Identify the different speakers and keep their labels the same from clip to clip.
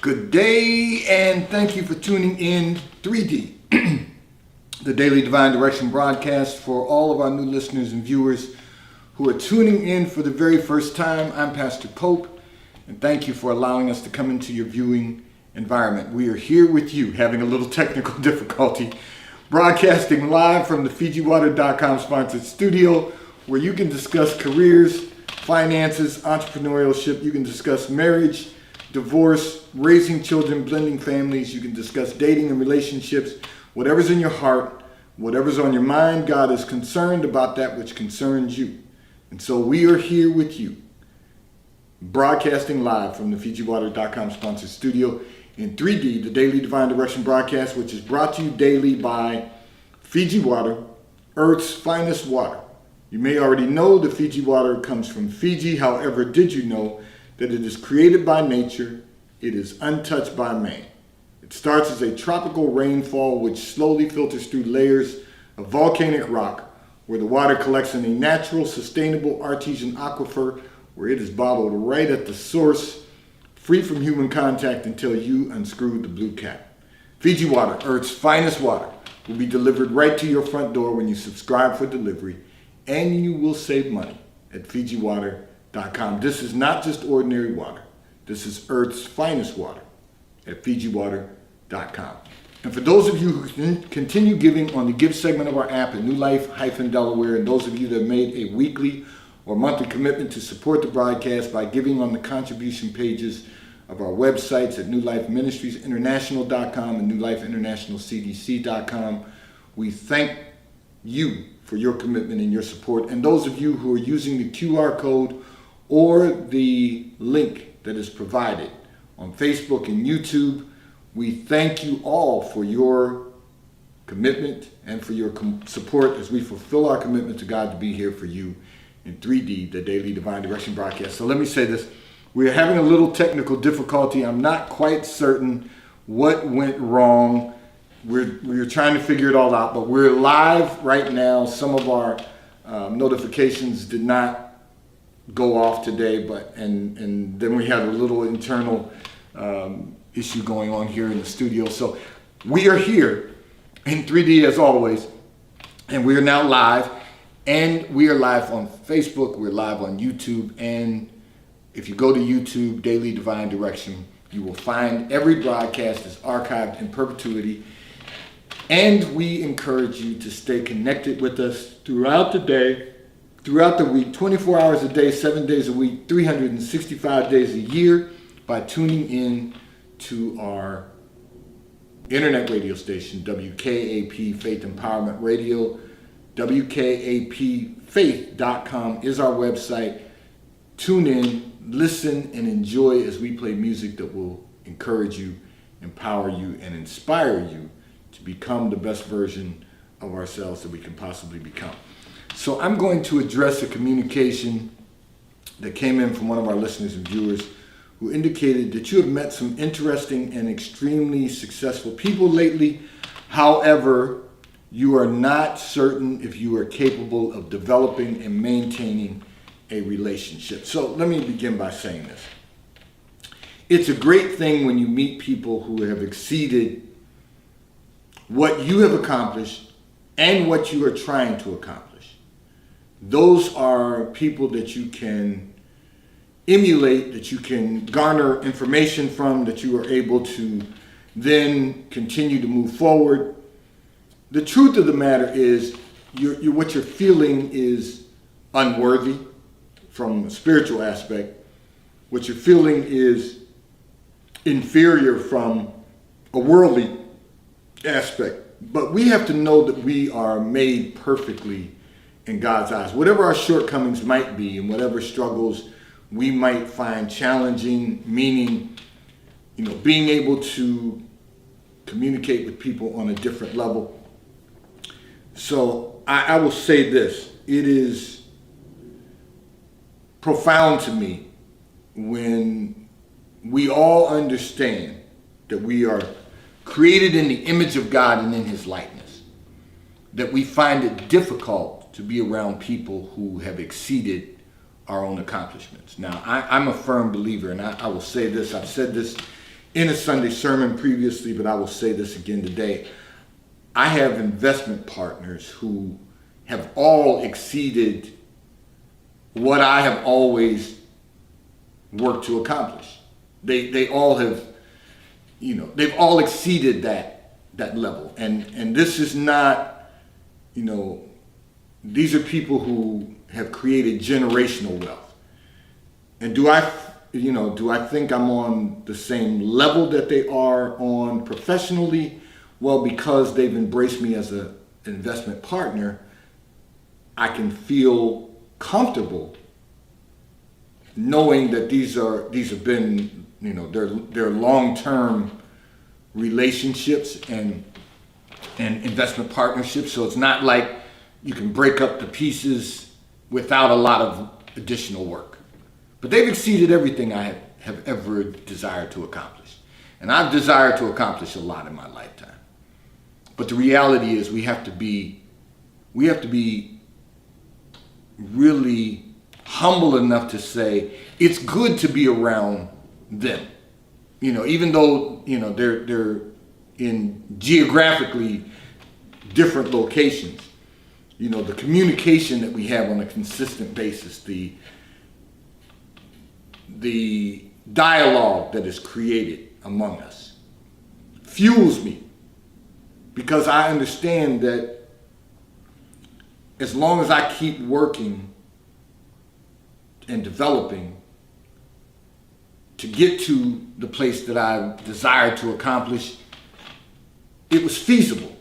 Speaker 1: Good day, and thank you for tuning in 3D, the Daily Divine Direction broadcast. For all of our new listeners and viewers who are tuning in for the very first time, I'm Pastor Pope, and thank you for allowing us to come into your viewing environment. We are here with you, having a little technical difficulty, broadcasting live from the FijiWater.com sponsored studio, where you can discuss careers, finances, entrepreneurship. You can discuss marriage, divorce, raising children, blending families. You can discuss dating and relationships. Whatever's in your heart, whatever's on your mind, God is concerned about that which concerns you. And so we are here with you, broadcasting live from the FijiWater.com sponsored studio in 3D, the Daily Divine Direction broadcast, which is brought to you daily by Fiji Water, Earth's finest water. You may already know the Fiji water comes from Fiji. However, did you know that it is created by nature, it is untouched by man. It starts as a tropical rainfall which slowly filters through layers of volcanic rock, where the water collects in a natural, sustainable artesian aquifer, where it is bottled right at the source, free from human contact until you unscrew the blue cap. Fiji Water, Earth's finest water, will be delivered right to your front door when you subscribe for delivery, and you will save money at FijiWater.com. This is not just ordinary water. This is Earth's finest water at FijiWater.com. And for those of you who continue giving on the Give segment of our app at New Life-Delaware, and those of you that have made a weekly or monthly commitment to support the broadcast by giving on the contribution pages of our websites at NewLifeMinistriesInternational.com and NewLifeInternationalCDC.com, we thank you for your commitment and your support. And those of you who are using the QR code or the link that is provided on Facebook and YouTube, we thank you all for your commitment and for your support as we fulfill our commitment to God to be here for you in 3D, the Daily Divine Direction broadcast. So let me say this. We're having a little technical difficulty. I'm not quite certain what went wrong. We're trying to figure it all out, but we're live right now. Some of our notifications did not go off today, and then we had a little internal issue going on here in the studio. So we are here in 3D as always, and we are now live, and we are live on Facebook, we're live on YouTube, and if you go to YouTube, Daily Divine Direction, you will find every broadcast is archived in perpetuity, and we encourage you to stay connected with us throughout the day, throughout the week, 24 hours a day, 7 days a week, 365 days a year, by tuning in to our internet radio station, WKAP Faith Empowerment Radio. WKAPfaith.com is our website. Tune in, listen, and enjoy as we play music that will encourage you, empower you, and inspire you to become the best version of ourselves that we can possibly become. So I'm going to address a communication that came in from one of our listeners and viewers who indicated that you have met some interesting and extremely successful people lately. However, you are not certain if you are capable of developing and maintaining a relationship. So let me begin by saying this. It's a great thing when you meet people who have exceeded what you have accomplished and what you are trying to accomplish. Those are people that you can emulate, that you can garner information from, that you are able to then continue to move forward. The truth of the matter is, what you're feeling is unworthy from a spiritual aspect. What you're feeling is inferior from a worldly aspect. But we have to know that we are made perfectly in God's eyes. Whatever our shortcomings might be and whatever struggles we might find challenging, meaning, being able to communicate with people on a different level. So I will say this. It is profound to me when we all understand that we are created in the image of God and in his likeness, that we find it difficult to be around people who have exceeded our own accomplishments. Now, I'm a firm believer, and I will say this, I've said this in a Sunday sermon previously, but I will say this again today. I have investment partners who have all exceeded what I have always worked to accomplish. They all have, they've all exceeded that level. And this is not, these are people who have created generational wealth. And do I think I'm on the same level that they are on professionally? Well, because they've embraced me as an investment partner, I can feel comfortable knowing that these have been, they're long-term relationships and investment partnerships. So it's not like you can break up the pieces without a lot of additional work. But they've exceeded everything I have ever desired to accomplish. And I've desired to accomplish a lot in my lifetime. But the reality is we have to be really humble enough to say it's good to be around them. Even though, they're in geographically different locations. The communication that we have on a consistent basis, the dialogue that is created among us fuels me, because I understand that as long as I keep working and developing to get to the place that I desired to accomplish, it was feasible.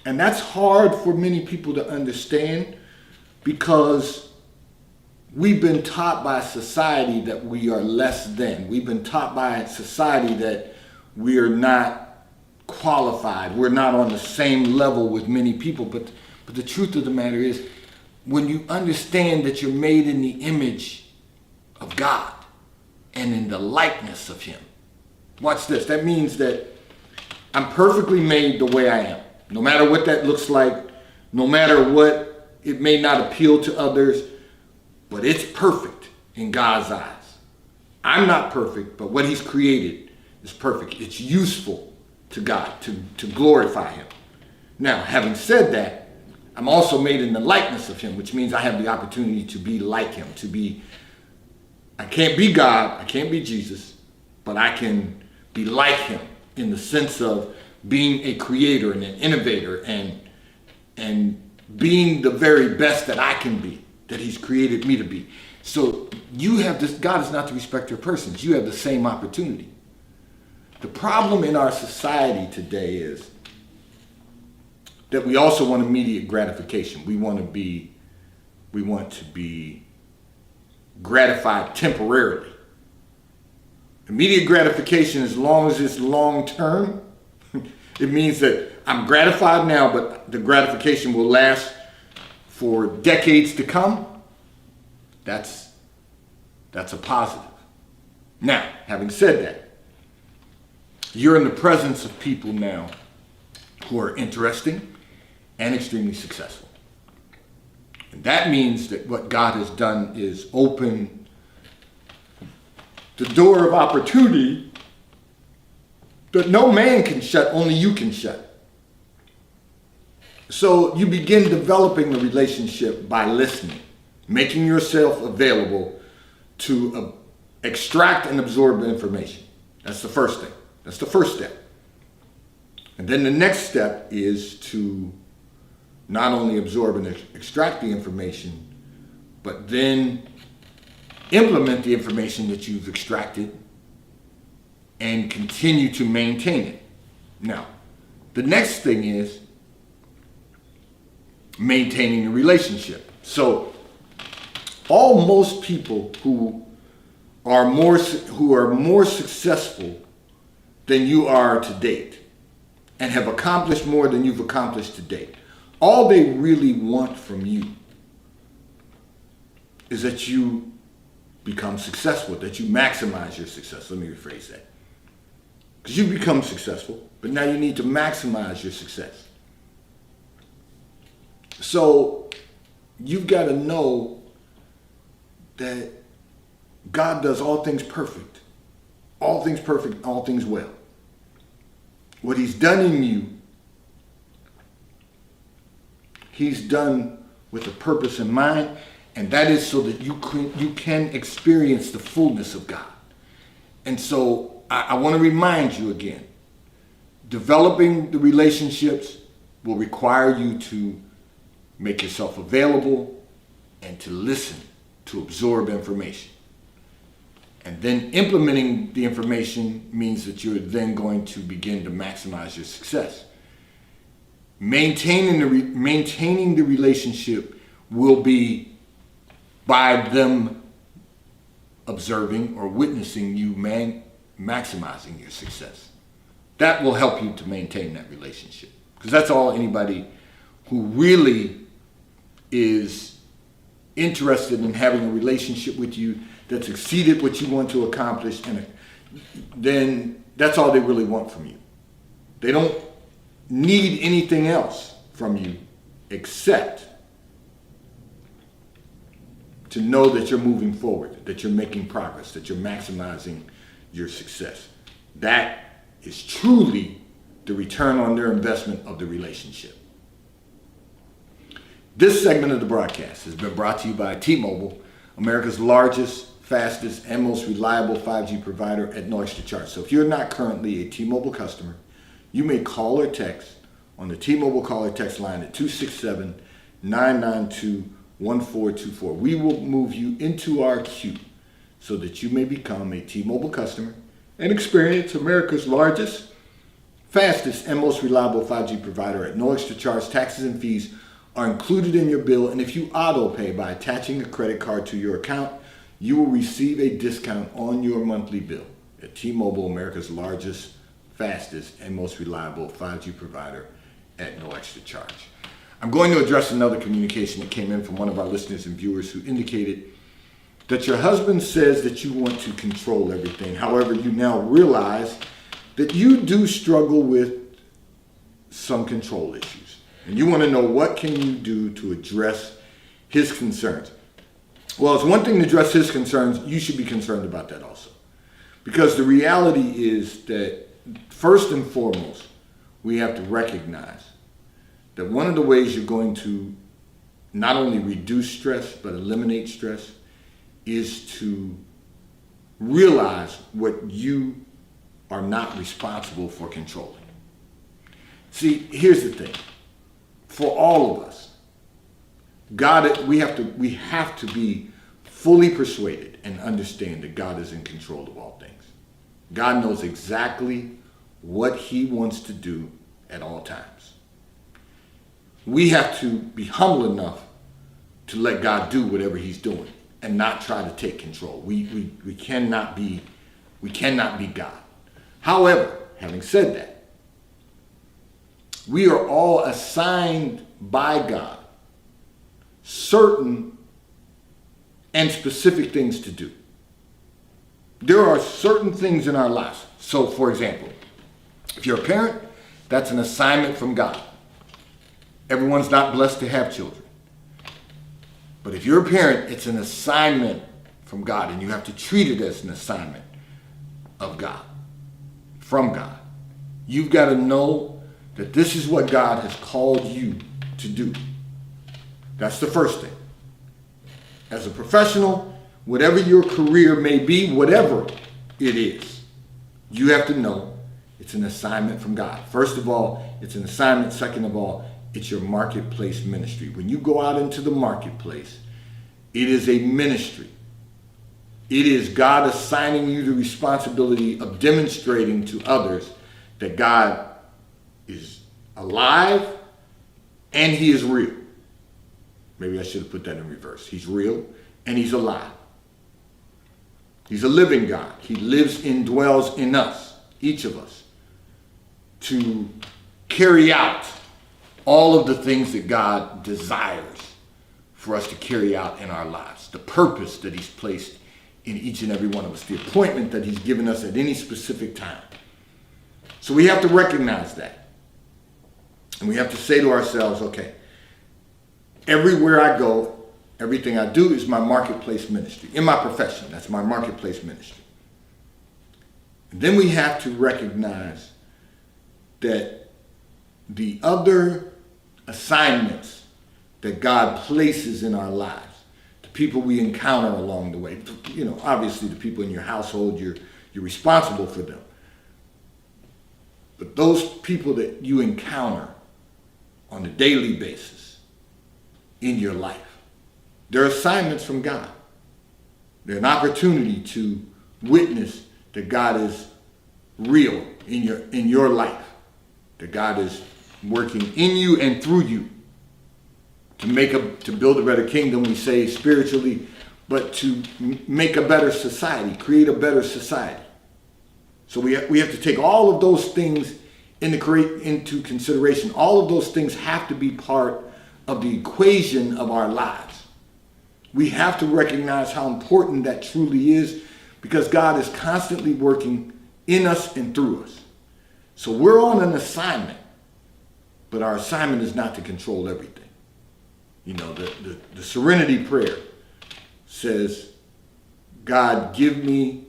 Speaker 1: And that's hard for many people to understand, because we've been taught by society that we are less than. We've been taught by society that we are not qualified. We're not on the same level with many people. But the truth of the matter is, when you understand that you're made in the image of God and in the likeness of Him, watch this. That means that I'm perfectly made the way I am. No matter what that looks like, no matter what, it may not appeal to others, but it's perfect in God's eyes. I'm not perfect, but what He's created is perfect. It's useful to God, to glorify Him. Now, having said that, I'm also made in the likeness of Him, which means I have the opportunity to be like Him, I can't be God, I can't be Jesus, but I can be like Him in the sense of being a creator and an innovator and being the very best that I can be, that He's created me to be. So you have this, God is not to respect your persons. You have the same opportunity. The problem in our society today is that we also want immediate gratification. We want to be gratified temporarily. Immediate gratification, as long as it's long term, it means that I'm gratified now, but the gratification will last for decades to come. That's a positive. Now, having said that, you're in the presence of people now who are interesting and extremely successful. And that means that what God has done is open the door of opportunity that no man can shut, only you can shut. So you begin developing the relationship by listening, making yourself available to extract and absorb the information. That's the first thing. That's the first step. And then the next step is to not only absorb and extract the information, but then implement the information that you've extracted and continue to maintain it. Now, the next thing is maintaining a relationship. So most people who are more successful than you are to date and have accomplished more than you've accomplished to date, all they really want from you is that you become successful, that you maximize your success. Let me rephrase that. Because you've become successful, but now you need to maximize your success. So you've got to know that God does all things perfect. all things perfect, all things well. What he's done in you, he's done with a purpose in mind, and that is so that you can experience the fullness of God. And so I want to remind you again, developing the relationships will require you to make yourself available and to listen, to absorb information. And then implementing the information means that you're then going to begin to maximize your success. Maintaining the relationship will be by them observing or witnessing you maximizing your success. That will help you to maintain that relationship. Because that's all anybody who really is interested in having a relationship with you that's exceeded what you want to accomplish, and then that's all they really want from you. They don't need anything else from you except to know that you're moving forward, that you're making progress, that you're maximizing your success. That is truly the return on their investment of the relationship. This segment of the broadcast has been brought to you by T-Mobile, America's largest, fastest, and most reliable 5G provider at no extra charge. So if you're not currently a T-Mobile customer, you may call or text on the T-Mobile call or text line at 267-992-1424. We will move you into our queue so that you may become a T-Mobile customer and experience America's largest, fastest, and most reliable 5G provider at no extra charge. Taxes and fees are included in your bill, and if you auto pay by attaching a credit card to your account, you will receive a discount on your monthly bill at T-Mobile, America's largest, fastest, and most reliable 5G provider at no extra charge. I'm going to address another communication that came in from one of our listeners and viewers who indicated that your husband says that you want to control everything. However, you now realize that you do struggle with some control issues. And you want to know, what can you do to address his concerns? Well, it's one thing to address his concerns. You should be concerned about that also. Because the reality is that first and foremost, we have to recognize that one of the ways you're going to not only reduce stress, but eliminate stress, is to realize what you are not responsible for controlling. See, here's the thing. For all of us, we have to be fully persuaded and understand that God is in control of all things. God knows exactly what he wants to do at all times. We have to be humble enough to let God do whatever he's doing and not try to take control. We cannot be God. However, having said that, we are all assigned by God certain and specific things to do. There are certain things in our lives. So, for example, if you're a parent, that's an assignment from God. Everyone's not blessed to have children. But if you're a parent, it's an assignment from God, and you have to treat it as an assignment of God, from God. You've got to know that this is what God has called you to do. That's the first thing. As a professional, whatever your career may be, whatever it is, you have to know it's an assignment from God. First of all, it's an assignment. Second of all, it's your marketplace ministry. When you go out into the marketplace, it is a ministry. It is God assigning you the responsibility of demonstrating to others that God is alive and he is real. Maybe I should have put that in reverse. He's real and he's alive. He's a living God. He lives and dwells in us, each of us, to carry out all of the things that God desires for us to carry out in our lives. The purpose that he's placed in each and every one of us. The appointment that he's given us at any specific time. So we have to recognize that. And we have to say to ourselves, okay, everywhere I go, everything I do is my marketplace ministry. In my profession, that's my marketplace ministry. And then we have to recognize that the other assignments that God places in our lives, the people we encounter along the way, obviously the people in your household, you're responsible for them. But those people that you encounter on a daily basis in your life, they're assignments from God. They're an opportunity to witness that God is real in your life, that God is working in you and through you to build a better kingdom, we say spiritually, but to make a better society, create a better society. So we have to take all of those things into consideration. All of those things have to be part of the equation of our lives. We have to recognize how important that truly is, because God is constantly working in us and through us. So we're on an assignment, but our assignment is not to control everything. The serenity prayer says, God, give me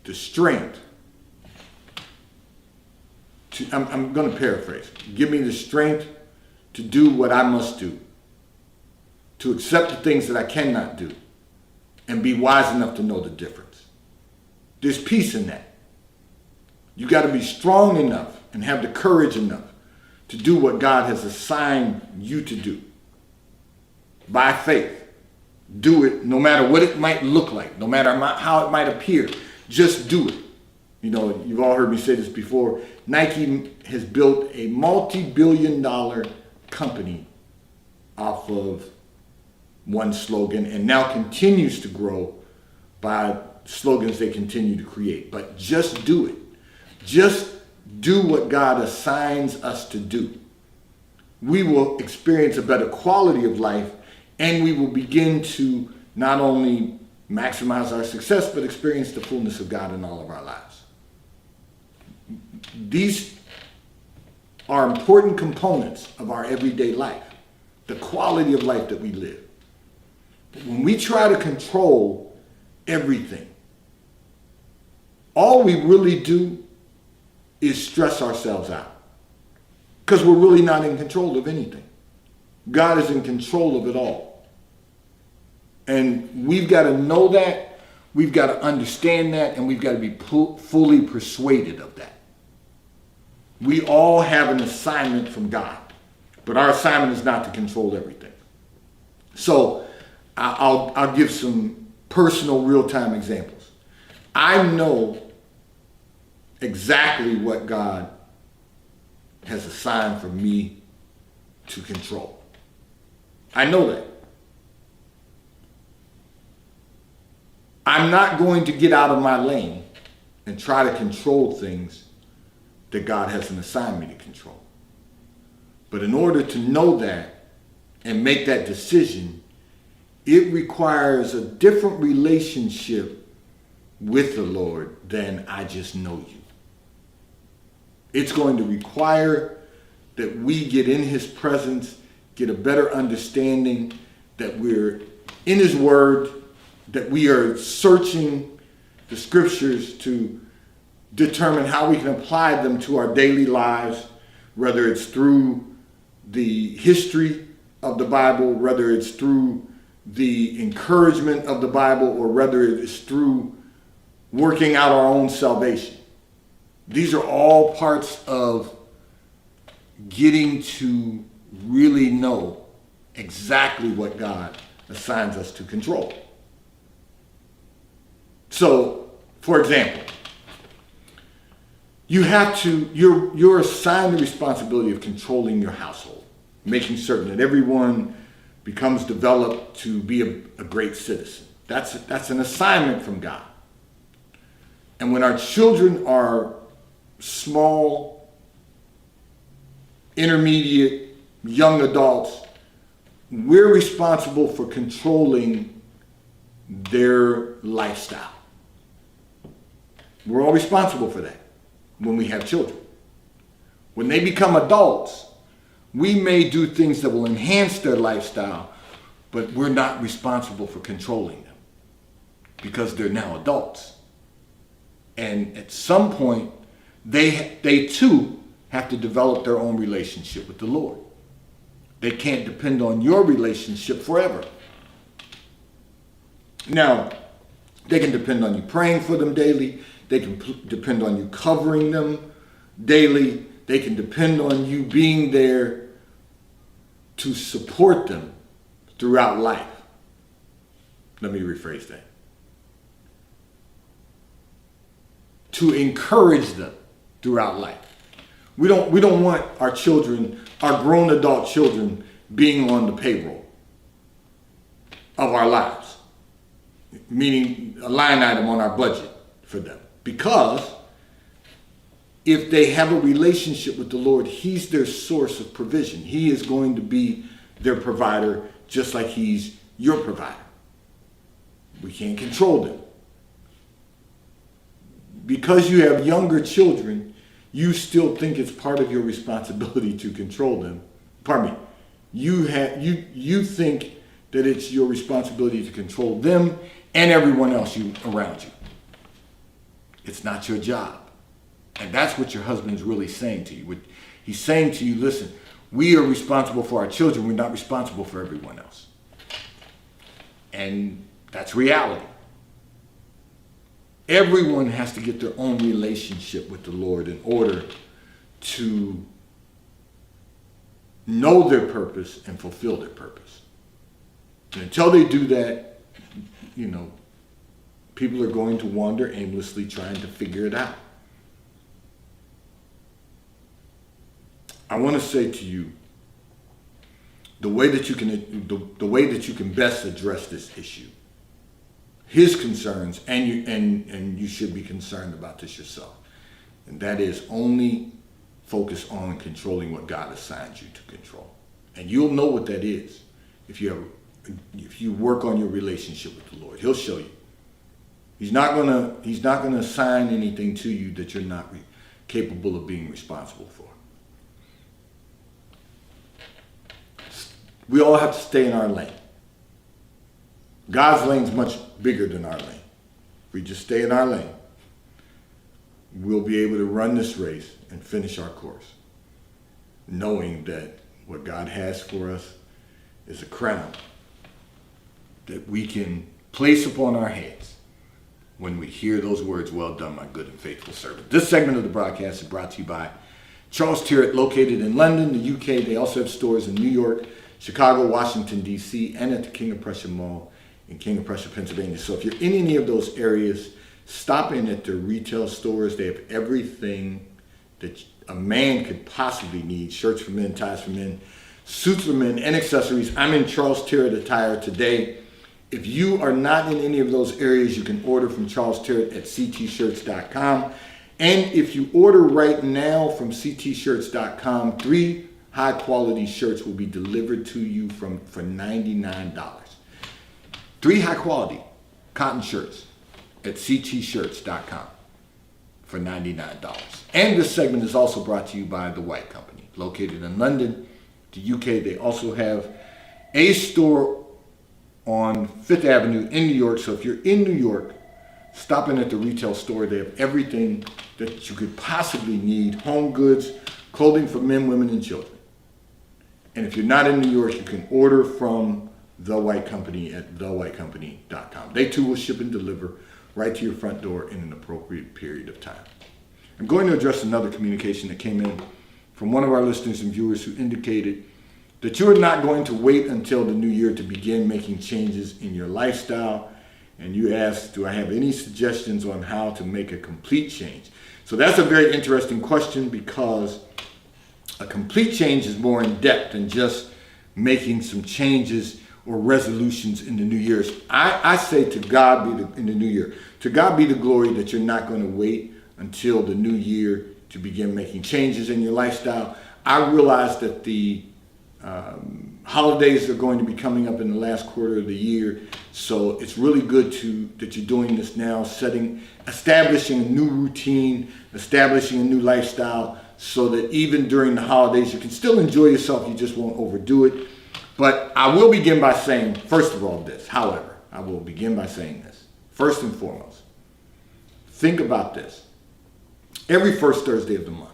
Speaker 1: the strength to, I'm going to paraphrase, give me the strength to do what I must do, to accept the things that I cannot do, and be wise enough to know the difference. There's peace in that. You got to be strong enough and have the courage enough to do what God has assigned you to do. By faith. Do it no matter what it might look like, no matter how it might appear. Just do it. You've all heard me say this before. Nike has built a multi-billion-dollar company off of one slogan, and now continues to grow by slogans they continue to create. But just do it. Just do what God assigns us to do. We will experience a better quality of life, and we will begin to not only maximize our success, but experience the fullness of God in all of our lives. These are important components of our everyday life, the quality of life that we live. But when we try to control everything, all we really do is stress ourselves out, because we're really not in control of anything. God is in control of it all. And we've got to know that, we've got to understand that, and we've got to be fully persuaded of that. We all have an assignment from God, but our assignment is not to control everything. So I'll give some personal real-time examples. I know exactly what God has assigned for me to control. I know that. I'm not going to get out of my lane and try to control things that God hasn't assigned me to control. But in order to know that and make that decision, it requires a different relationship with the Lord than I just know you. It's going to require that we get in his presence, get a better understanding, that we're in his word, that we are searching the scriptures to determine how we can apply them to our daily lives, whether it's through the history of the Bible, whether it's through the encouragement of the Bible, or whether it's through working out our own salvation. These are all parts of getting to really know exactly what God assigns us to control. So, for example, you're assigned the responsibility of controlling your household, making certain that everyone becomes developed to be a great citizen. That's an assignment from God. And when our children are small, intermediate, young adults, we're responsible for controlling their lifestyle. We're all responsible for that when we have children. When they become adults, we may do things that will enhance their lifestyle, but we're not responsible for controlling them because they're now adults. And at some point, they too have to develop their own relationship with the Lord. They can't depend on your relationship forever. Now, they can depend on you praying for them daily. They can depend on you covering them daily. They can depend on you being there to support them throughout life. Let me rephrase that. To encourage them throughout life. We don't want our children, our grown adult children, being on the payroll of our lives. Meaning a line item on our budget for them. Because if they have a relationship with the Lord, He's their source of provision. He is going to be their provider just like He's your provider. We can't control them. Because you have younger children, you still think it's part of your responsibility to control them. Pardon me. You think that it's your responsibility to control them and everyone else around you. It's not your job. And that's what your husband's really saying to you. He's saying to you, listen, we are responsible for our children. We're not responsible for everyone else. And that's reality. Everyone has to get their own relationship with the Lord in order to know their purpose and fulfill their purpose. And until they do that, people are going to wander aimlessly trying to figure it out. I want to say to you, the way that you can best address this issue, his concerns, and you should be concerned about this yourself, and that is only focus on controlling what God assigned you to control, and you'll know what that is if you work on your relationship with the Lord. He'll show you. He's not gonna assign anything to you that you're not capable of being responsible for. We all have to stay in our lane. God's lane's much bigger than our lane. If we just stay in our lane, we'll be able to run this race and finish our course, knowing that what God has for us is a crown that we can place upon our heads when we hear those words, "Well done, my good and faithful servant." This segment of the broadcast is brought to you by Charles Tyrwhitt, located in London, the UK. They also have stores in New York, Chicago, Washington, D.C., and at the King of Prussia Mall in King of Prussia, Pennsylvania. So if you're in any of those areas, stop in at their retail stores. They have everything that a man could possibly need: shirts for men, ties for men, suits for men, and accessories. I'm in Charles Tyrwhitt attire today. If you are not in any of those areas, you can order from Charles Tyrwhitt at ctshirts.com. And if you order right now from ctshirts.com, 3 high-quality shirts will be delivered to you for $99. 3 high-quality cotton shirts at ctshirts.com for $99. And this segment is also brought to you by The White Company, located in London, the UK. They also have a store on 5th Avenue in New York. So if you're in New York, stop in at the retail store. They have everything that you could possibly need: home goods, clothing for men, women, and children. And if you're not in New York, you can order from The White Company at thewhitecompany.com. They too will ship and deliver right to your front door in an appropriate period of time. I'm going to address another communication that came in from one of our listeners and viewers who indicated that you are not going to wait until the new year to begin making changes in your lifestyle. And you asked, do I have any suggestions on how to make a complete change? So that's a very interesting question, because a complete change is more in depth than just making some changes or resolutions in the new year. I say to God be in the new year, to God be the glory that you're not going to wait until the new year to begin making changes in your lifestyle. I realize that the holidays are going to be coming up in the last quarter of the year, so it's really good that you're doing this now, establishing a new routine, establishing a new lifestyle, so that even during the holidays you can still enjoy yourself, you just won't overdo it. But I will begin by saying, first of all, this. However, I will begin by saying this. First and foremost, think about this. Every first Thursday of the month,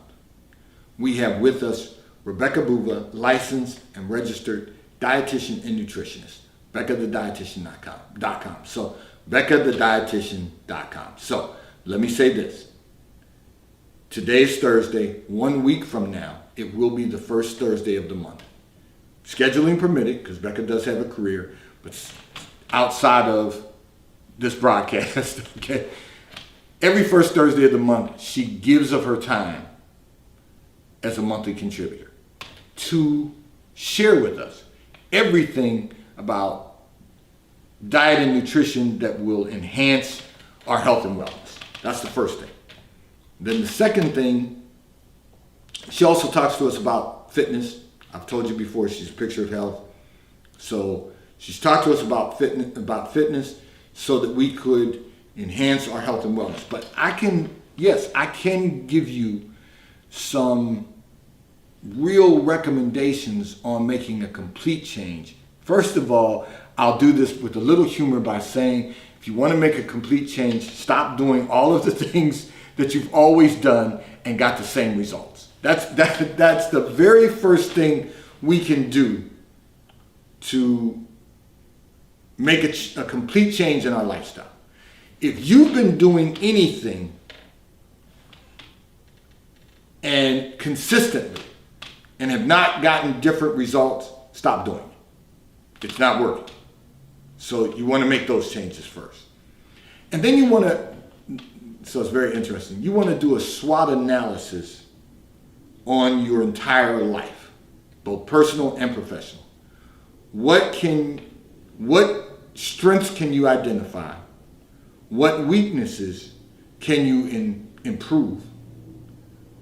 Speaker 1: we have with us Rebecca Buva, licensed and registered dietitian and nutritionist. BeccaTheDietitian.com. So, BeccaTheDietitian.com. So, let me say this. Today's Thursday. 1 week from now, it will be the first Thursday of the month. Scheduling permitted, because Becca does have a career, but outside of this broadcast, okay? Every first Thursday of the month, she gives of her time as a monthly contributor to share with us everything about diet and nutrition that will enhance our health and wellness. That's the first thing. Then the second thing, she also talks to us about fitness. I've told you before, she's a picture of health. So she's talked to us about fitness so that we could enhance our health and wellness. But I can give you some real recommendations on making a complete change. First of all, I'll do this with a little humor by saying, if you want to make a complete change, stop doing all of the things that you've always done and got the same results. That's the very first thing we can do to make a complete change in our lifestyle. If you've been doing anything and consistently and have not gotten different results, stop doing it. It's not working. So you want to make those changes first. And then you want to, so it's very interesting, you want to do a SWOT analysis on your entire life, both personal and professional. What strengths can you identify? What weaknesses can you improve?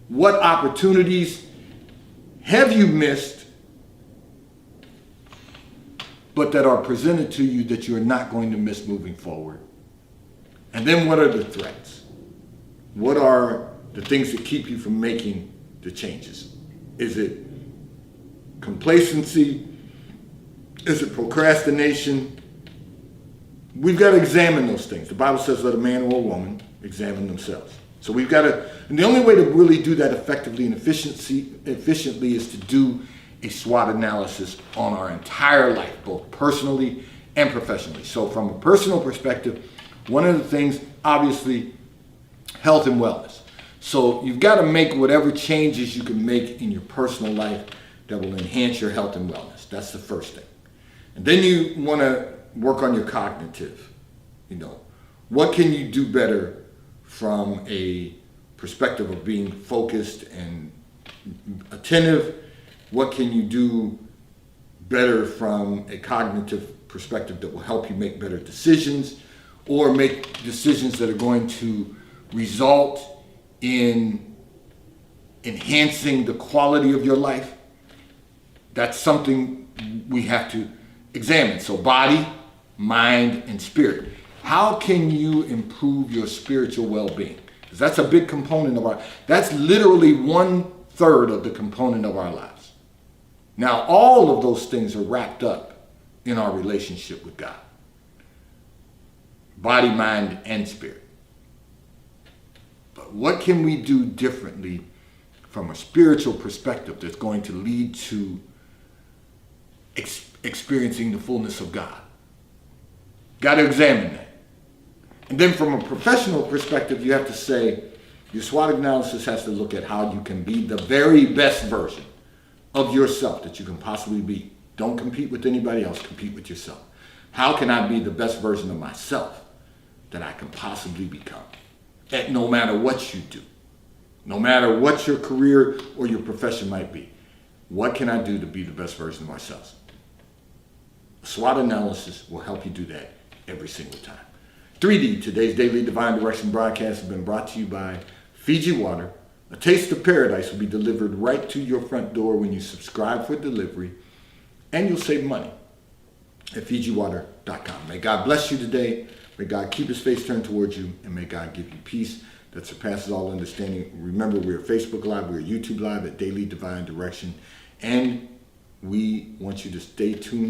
Speaker 1: What opportunities have you missed, but that are presented to you that you're not going to miss moving forward? And then what are the threats? What are the things that keep you from making the changes? Is it complacency? Is it procrastination? We've got to examine those things. The Bible says let a man or a woman examine themselves. So we've got to, and the only way to really do that effectively and efficiently is to do a SWOT analysis on our entire life, both personally and professionally. So from a personal perspective, one of the things, obviously, health and wellness. So you've got to make whatever changes you can make in your personal life that will enhance your health and wellness. That's the first thing. And then you want to work on your cognitive. What can you do better from a perspective of being focused and attentive? What can you do better from a cognitive perspective that will help you make better decisions or make decisions that are going to result in enhancing the quality of your life? That's something we have to examine. So body, mind, and spirit. How can you improve your spiritual well-being? Because that's a big component of that's literally 1/3 of the component of our lives. Now, all of those things are wrapped up in our relationship with God. Body, mind, and spirit. But what can we do differently from a spiritual perspective that's going to lead to experiencing the fullness of God? Got to examine that. And then from a professional perspective, you have to say, your SWOT analysis has to look at how you can be the very best version of yourself that you can possibly be. Don't compete with anybody else, compete with yourself. How can I be the best version of myself that I can possibly become? And no matter what you do, no matter what your career or your profession might be, what can I do to be the best version of myself? SWOT analysis will help you do that every single time. 3D, today's Daily Divine Direction broadcast has been brought to you by Fiji Water. A taste of paradise will be delivered right to your front door when you subscribe for delivery, and you'll save money at FijiWater.com. May God bless you today. May God keep his face turned towards you, and may God give you peace that surpasses all understanding. Remember, we're Facebook Live, we're YouTube Live at Daily Divine Direction, and we want you to stay tuned